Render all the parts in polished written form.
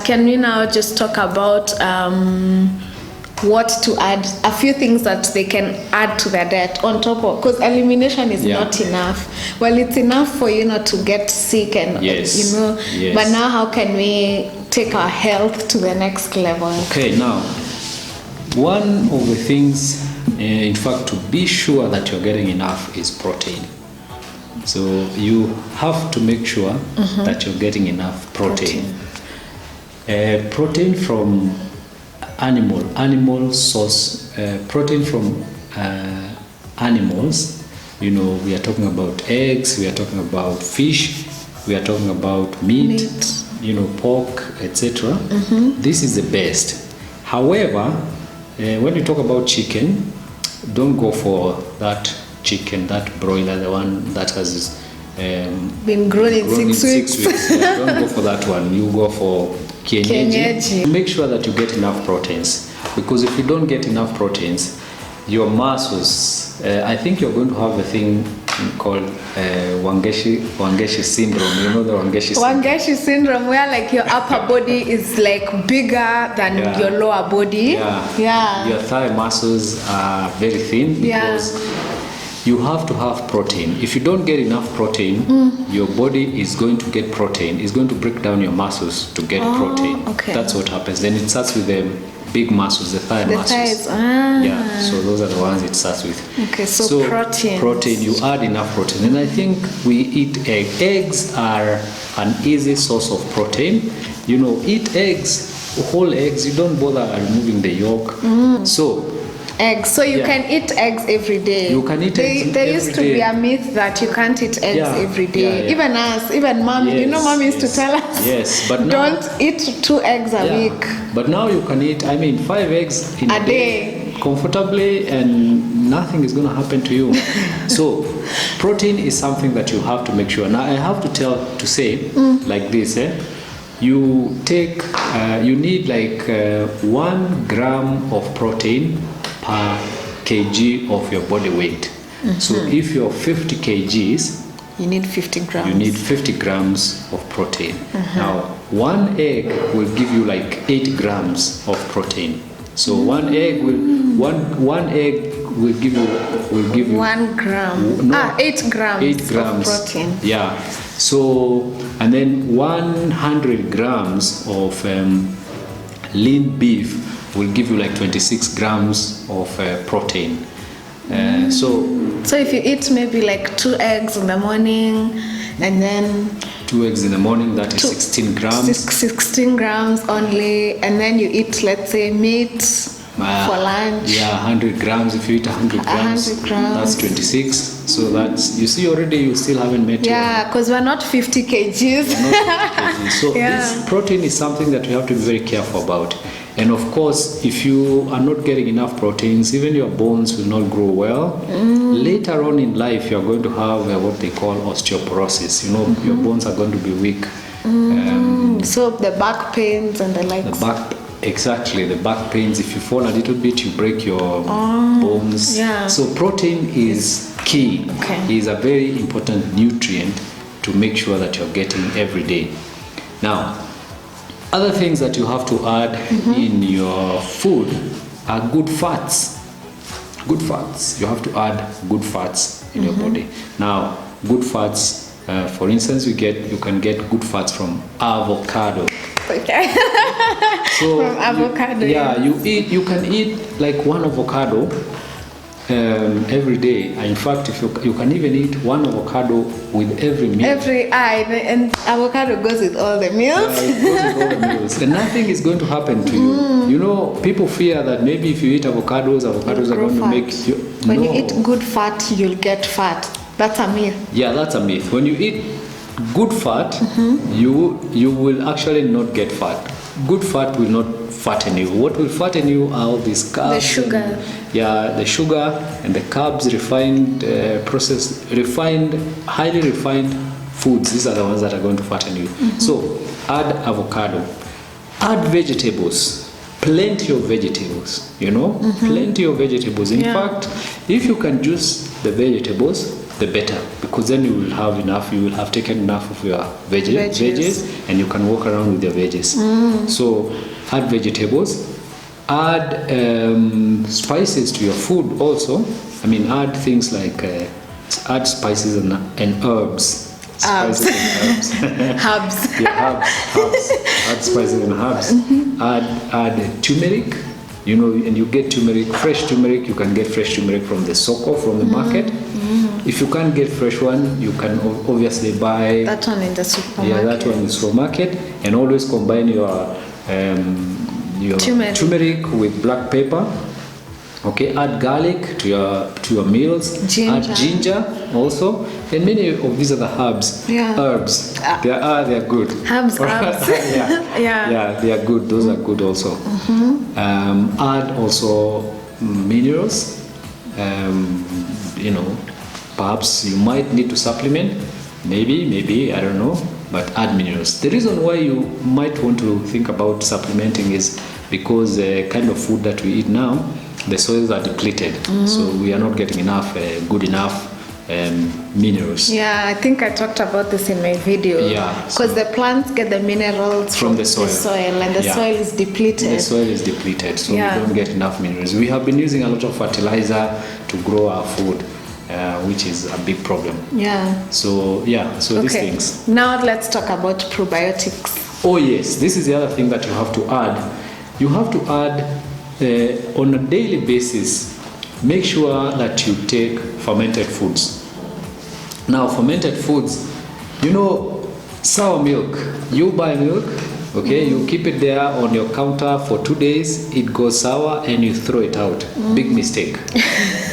can we now just talk about what to add, a few things that they can add to their diet on top of, because elimination is not enough. Well, it's enough for you not to get sick and but now how can we take our health to the next level? Okay, now one of the things, in fact, to be sure that you're getting enough is protein. So you have to make sure that you're getting enough protein. Protein from animal source, protein from animals. We are talking about eggs, we are talking about fish, we are talking about meat. Pork, etc. This is the best. However, when you talk about chicken, don't go for that chicken, that broiler, the one that has been grown in 6 weeks. Yeah, don't go for that one. You go for Kinuthia. Make sure that you get enough proteins, because if you don't get enough proteins, your muscles, I think you're going to have a thing called Wangechi syndrome. You know the Wangechi syndrome? Wangechi syndrome, where like your upper body is like bigger than your lower body. Your thigh muscles are very thin because you have to have protein. If you don't get enough protein, your body is going to get protein. It's going to break down your muscles to get protein. That's what happens. Then it starts with the big muscles, the thigh muscles. So those are the ones it starts with. So protein, you add enough protein. And I think we eat eggs are an easy source of protein. Eat eggs, whole eggs. You don't bother removing the yolk. Eggs. So you can eat eggs every day. You can eat eggs There used to be a myth that you can't eat eggs every day. Even us, even mommy. Mommy used to tell us, but don't eat 2 eggs a week. But now you can eat, 5 eggs in a day comfortably, and nothing is going to happen to you. So protein is something that you have to make sure. Now I have to say like this, you take, you need like 1 gram of protein per kg of your body weight. So if you're 50 kgs, you need 50 grams. You need 50 grams of protein. Now, 1 egg will give you like 8 grams of protein. So 1 egg will give you 1 gram. 8 grams of protein. So, and then 100 grams of lean beef will give you like 26 grams of protein. So if you eat maybe like 2 eggs in the morning, and then 2 eggs in the morning, that is 16 grams. 16 grams only, and then you eat, let's say, meat for lunch. 100 grams. If you eat 100 grams, that's 26. So that's, you see already you still haven't met because we're not 50 kgs. So this protein is something that we have to be very careful about. And of course, if you are not getting enough proteins, even your bones will not grow well. Later on in life, you're going to have what they call osteoporosis. Your bones are going to be weak. So the back pains and the legs. The back pains. If you fall a little bit, you break your bones. So protein is key. It is a very important nutrient to make sure that you're getting every day. Now, other things that you have to add in your food are good fats. Good fats. You have to add good fats in your body. Now, good fats, for instance, you can get good fats from avocado. So from avocado. You can eat like 1 avocado every day. In fact, if you can even eat 1 avocado with every meal. And avocado goes with all the meals. It goes with all the meals. And nothing is going to happen to you. People fear that maybe if you eat avocados are going to make you. When you eat good fat, you'll get fat. That's a myth. Yeah, that's a myth. When you eat good fat, you will actually not get fat. Good fat will not fatten you. What will fatten you are all these carbs. The sugar. The sugar and the carbs, highly refined foods. These are the ones that are going to fatten you. So add avocado. Add vegetables. Plenty of vegetables. Plenty of vegetables. In fact, if you can juice the vegetables, the better, because then you will have enough. You will have taken enough of your veggies, and you can walk around with your veggies. So add vegetables, add spices to your food also. I mean, add things like add spices and herbs. Spices and herbs. Herbs. Yeah, herbs. Add spices and herbs. Add turmeric. You know, and you get turmeric, fresh turmeric. You can get fresh turmeric from the soko, from the market. If you can't get fresh one, you can obviously buy that one in the supermarket. Yeah, that one in the supermarket, and always combine your turmeric with black pepper. Okay, add garlic to your meals. Add ginger also, and many of these other herbs. Herbs. They are good. Herbs. Yeah, they are good. Those are good also. Add also minerals. You know, perhaps you might need to supplement. Maybe I don't know. But add minerals. The reason why you might want to think about supplementing is because the kind of food that we eat now, the soils are depleted, so we are not getting enough, good enough minerals. Yeah, I think I talked about this in my video. Yeah, because the plants get the minerals from the soil, and the soil is depleted. The soil is depleted, so we don't get enough minerals. We have been using a lot of fertilizer to grow our food, which is a big problem. So these things. Now let's talk about probiotics. Oh yes, this is the other thing that you have to add. You have to add on a daily basis. Make sure that you take fermented foods. Now, fermented foods, you know, sour milk. You buy milk, okay, you keep it there on your counter for 2 days, it goes sour and you throw it out. Big mistake.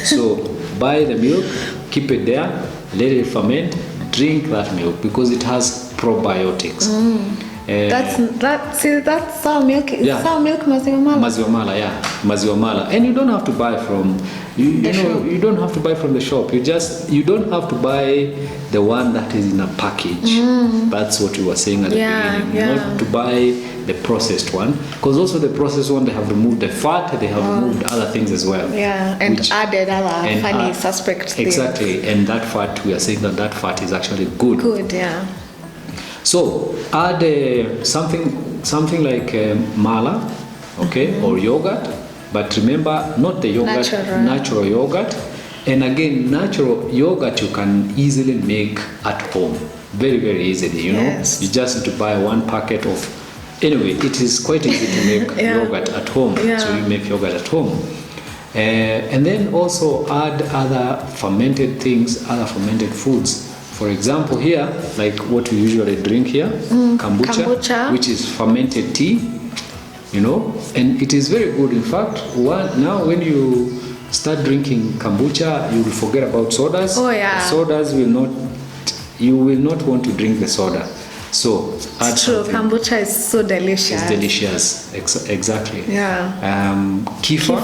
So buy the milk, keep it there, let it ferment, drink that milk because it has probiotics. That's sour milk. Sour milk maziwa mala. Maziwa mala, maziwa mala. And you don't have to buy from you don't have to buy from the shop. You don't have to buy the one that is in a package. That's what you were saying at the beginning. You don't have to buy the processed one, because also the processed one, they have removed the fat, they have removed other things as well. And added other funny suspect things. Exactly, and that fat, we are saying that fat is actually good. So add something like mala, okay, or yogurt, but remember, not the yogurt, natural yogurt. And again, natural yogurt you can easily make at home, very, very easily. You know, you just need to buy one packet of. Anyway, it is quite easy to make yogurt at home. So you make yogurt at home, and then also add other fermented things, other fermented foods. For example, here, like what we usually drink here, kombucha, which is fermented tea, you know, and it is very good. In fact, now when you start drinking kombucha, you will forget about sodas. Sodas you will not want to drink the soda. So it's true, kombucha is so delicious. It's delicious, exactly. Kefir,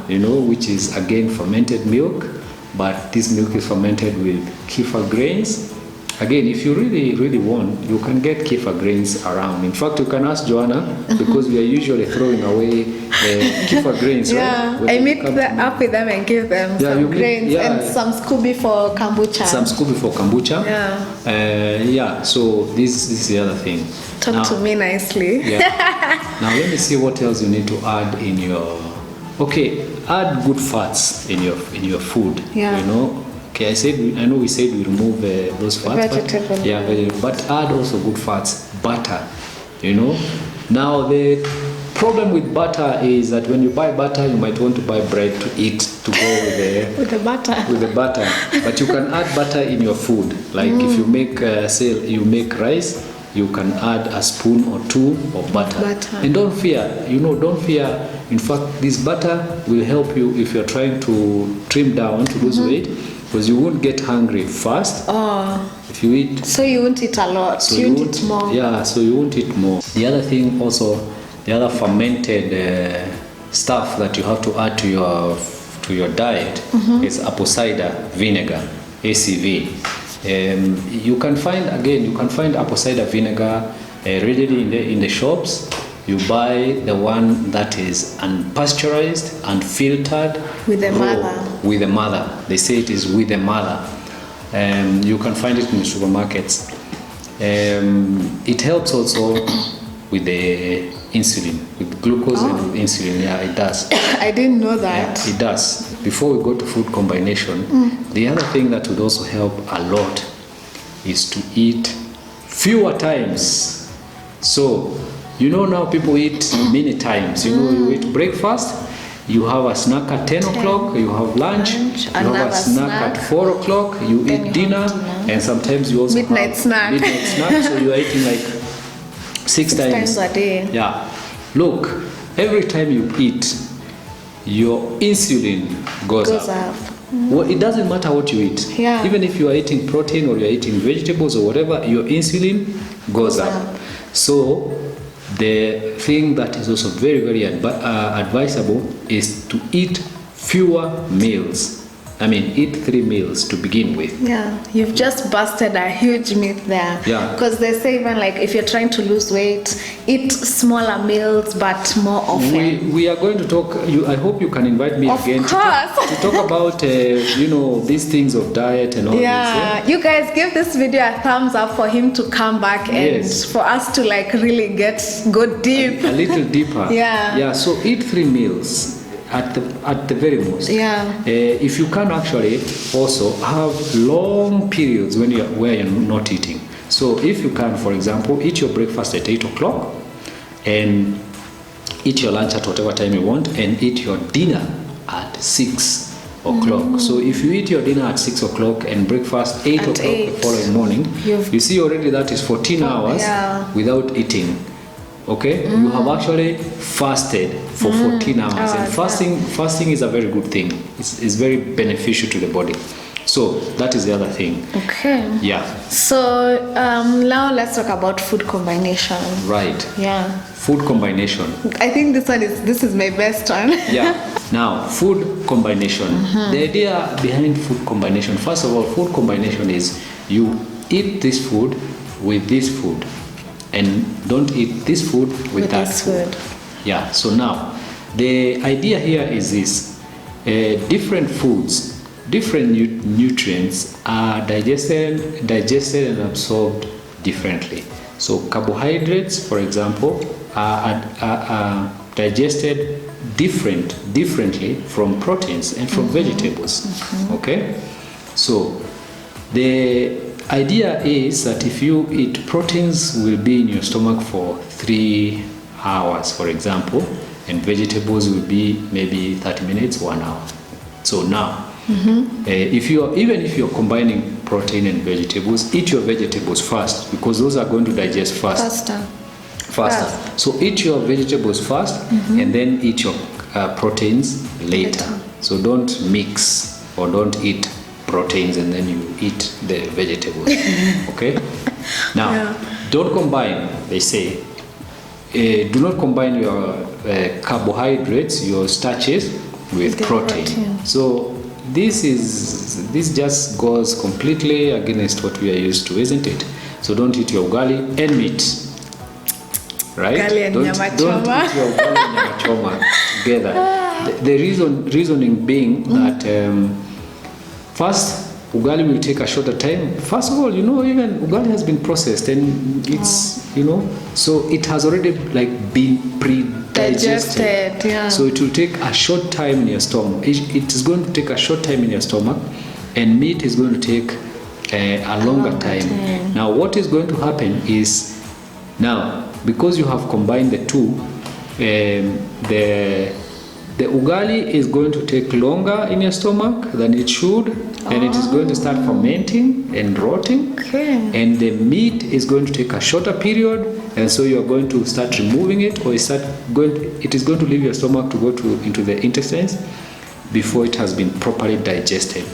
you know, which is again fermented milk. But this milk is fermented with kefir grains. Again, if you really, really want, you can get kefir grains around. In fact, you can ask Joanna, because we are usually throwing away kefir grains, right? I mix them up with them and give them some grains and some Scooby for kombucha. So this is the other thing. Talk to me nicely. Now let me see what else you need to add in your... Okay, add good fats in your food. You know. Okay, I know we said we remove those fats. But add also good fats. Butter. You know. Now the problem with butter is that when you buy butter, you might want to buy bread to eat to go with the butter. But you can add butter in your food. Like if you make you make rice, you can add a spoon or two of butter. And don't fear. In fact, this butter will help you if you're trying to trim down, to lose weight, because you won't get hungry fast. If you eat. So you won't eat a lot. So you won't eat more. So you won't eat more. The other thing also, the other fermented stuff that you have to add to your diet is apple cider vinegar, ACV. You can find apple cider vinegar readily in the shops. You buy the one that is unpasteurized and filtered with the mother. With the mother, they say it is with the mother. You can find it in the supermarkets. It helps also with the insulin, with glucose and insulin. Yeah, it does. I didn't know that. Yeah, it does. Before we go to food combination, the other thing that would also help a lot is to eat fewer times. So, you know, now people eat many times. You know, you eat breakfast, you have a snack at 10 o'clock, you have lunch, you have a snack at 4 o'clock, you eat dinner, and sometimes you also midnight have snack. Midnight snack, so you are eating like six times a day. Yeah. Look, every time you eat, your insulin goes up. Well, it doesn't matter what you eat. Yeah. Even if you are eating protein or you are eating vegetables or whatever, your insulin goes up. So the thing that is also very, very advisable is to eat fewer meals. I mean, eat 3 meals to begin with. Yeah, you've just busted a huge myth there. Yeah. Because they say even like if you're trying to lose weight, eat smaller meals but more often. We are going to talk. I hope you can invite me again to talk about these things of diet and all this. Yeah, you guys give this video a thumbs up for him to come back and for us to like really go deep. A little deeper. Yeah. Yeah. So eat 3 meals. At the very most. Yeah. If you can actually also have long periods where you're not eating. So if you can, for example, eat your breakfast at 8 o'clock and eat your lunch at whatever time you want and eat your dinner at 6 o'clock. So if you eat your dinner at 6 o'clock and breakfast 8 o'clock the following morning, you see already that is 14 hours without eating. Okay, you have actually fasted for 14 hours, and fasting is a very good thing. It's very beneficial to the body. So that is the other thing. Okay. Yeah. So now let's talk about food combination. Right. Yeah. Food combination. I think this is my best one. Yeah. Now, food combination. The idea behind food combination, first of all, food combination is you eat this food with this food. And don't eat this food with that food. Yeah, so now, the idea here is this. Different foods, different nutrients are digested and absorbed differently. So carbohydrates, for example, are digested differently from proteins and from vegetables. Okay? So, the idea is that if you eat, proteins will be in your stomach for 3 hours, for example, and vegetables will be maybe 30 minutes, 1 hour. So now, if you're combining protein and vegetables, eat your vegetables first because those are going to digest faster. So eat your vegetables first and then eat your proteins later. So don't mix or don't eat proteins and then you eat the vegetables. Okay? Now, don't combine, they say, do not combine your carbohydrates, your starches, with protein. So this just goes completely against what we are used to, isn't it? So don't eat your ugali and meat. Right? Ugali and don't nyama eat your ugali and nyama choma together. The reasoning being that first, ugali will take a shorter time. First of all, even ugali has been processed and it's, so it has already been pre-digested. Yeah. So it will take a short time in your stomach. It is going to take a short time in your stomach, and meat is going to take a longer time. Now, what is going to happen is, now, because you have combined the two, the ugali is going to take longer in your stomach than it should, and it is going to start fermenting and rotting. Okay. And the meat is going to take a shorter period, and so you are going to start removing it, or it is going to leave your stomach to go into the intestines before it has been properly digested.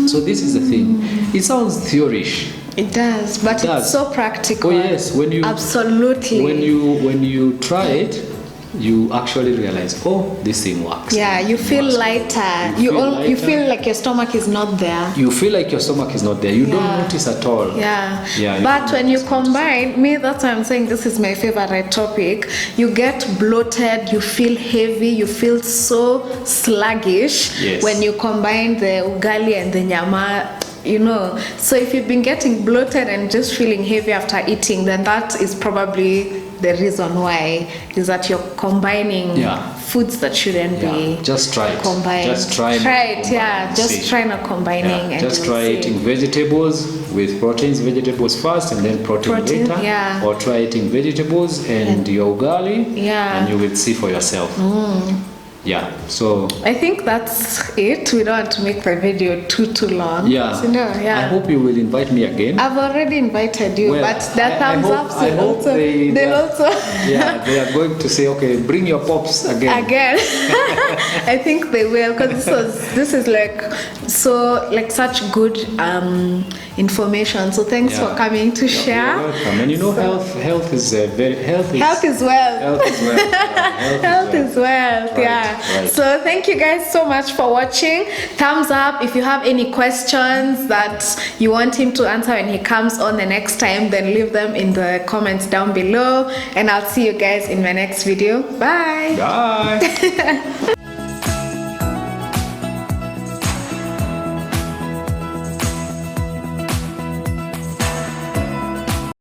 So this is the thing. It sounds theorish. It does, but it's so practical. Oh yes, absolutely. When you try it, you actually realize, oh, this thing works. Yeah, you feel lighter. You feel like your stomach is not there. You feel like your stomach is not there. You don't notice at all. Yeah. Yeah. But when you combine, that's why I'm saying this is my favorite topic. You get bloated, you feel heavy, you feel so sluggish. Yes. When you combine the ugali and the nyama. you know. So if you've been getting bloated and just feeling heavy after eating, then that is probably the reason why, is that you're combining foods that shouldn't be just try it. Combined. Just try it. Just try not combining. And just try eating vegetables with proteins, vegetables first and then protein later. Or try eating vegetables and your ugali, and you will see for yourself. So I think that's it. We don't want to make the video too long. I hope you will invite me again. I've already invited you, but the thumbs up they'll also they are going to say, okay, bring your pops again. I think they will, because this is like such good information. So thanks for coming to share. You're welcome. And health is very healthy. Health is wealth. Health is wealth. Right. So thank you guys so much for watching. Thumbs up if you have any questions that you want him to answer when he comes on the next time, then leave them in the comments down below, and I'll see you guys in my next video. Bye.